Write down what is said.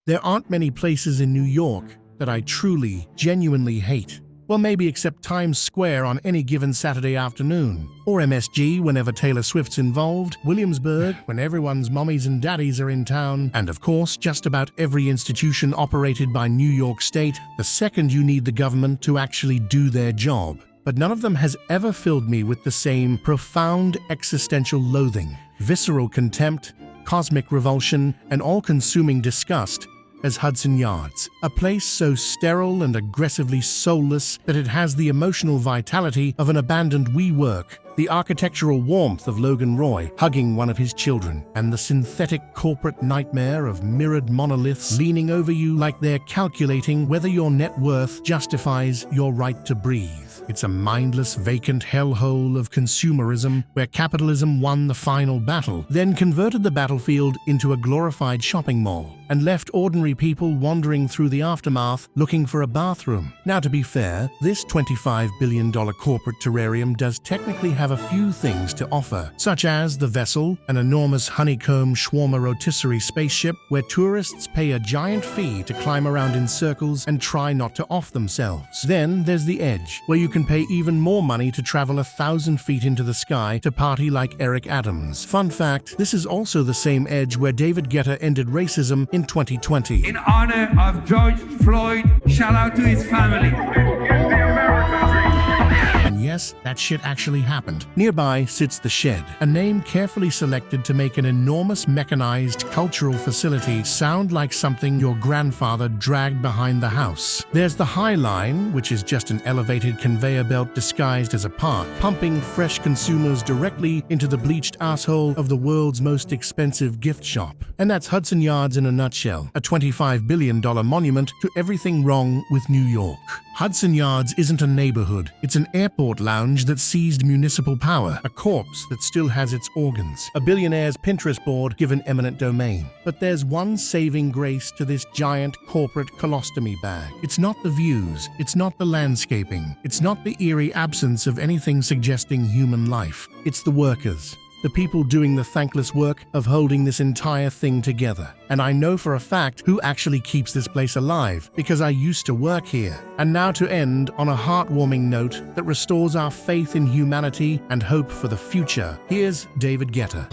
There aren't many places in New York that I truly, genuinely hate. Well, maybe except Times Square on any given Saturday afternoon, or MSG whenever Taylor Swift's involved, Williamsburg when everyone's mommies and daddies are in town, and of course, just about every institution operated by New York State the second you need the government to actually do their job. But none of them has ever filled me with the same profound existential loathing, visceral contempt, cosmic revulsion, and all-consuming disgust as Hudson Yards, a place so sterile and aggressively soulless that it has the emotional vitality of an abandoned WeWork, the architectural warmth of Logan Roy hugging one of his children, and the synthetic corporate nightmare of mirrored monoliths leaning over you like they're calculating whether your net worth justifies your right to breathe. It's a mindless, vacant hellhole of consumerism where capitalism won the final battle, then converted the battlefield into a glorified shopping mall, and left ordinary people wandering through the aftermath looking for a bathroom. Now, to be fair, this $25 billion corporate terrarium does technically have a few things to offer, such as the Vessel, an enormous honeycomb shawarma rotisserie spaceship where tourists pay a giant fee to climb around in circles and try not to off themselves. Then there's the Edge, where you can pay even more money to travel 1,000 feet into the sky to party like Eric Adams. Fun fact, this is also the same Edge where David Guetta ended racism in 2020. In honor of George Floyd, shout out to his family. And yes, that shit actually happened. Nearby sits the Shed, a name carefully selected to make an enormous mechanized cultural facility sound like something your grandfather dragged behind the house. There's the High Line, which is just an elevated conveyor belt disguised as a park, pumping fresh consumers directly into the bleached asshole of the world's most expensive gift shop. And that's Hudson Yards in a nutshell, a $25 billion monument to everything wrong with New York. Hudson Yards isn't a neighborhood, it's an airport lounge that seized municipal power, a corpse that still has its organs, a billionaire's Pinterest board given eminent domain. But there's one saving grace to this giant corporate colostomy bag. It's not the views, it's not the landscaping, it's not the eerie absence of anything suggesting human life. It's the workers. The people doing the thankless work of holding this entire thing together. And I know for a fact who actually keeps this place alive, because I used to work here. And now to end on a heartwarming note that restores our faith in humanity and hope for the future, here's David Guetta.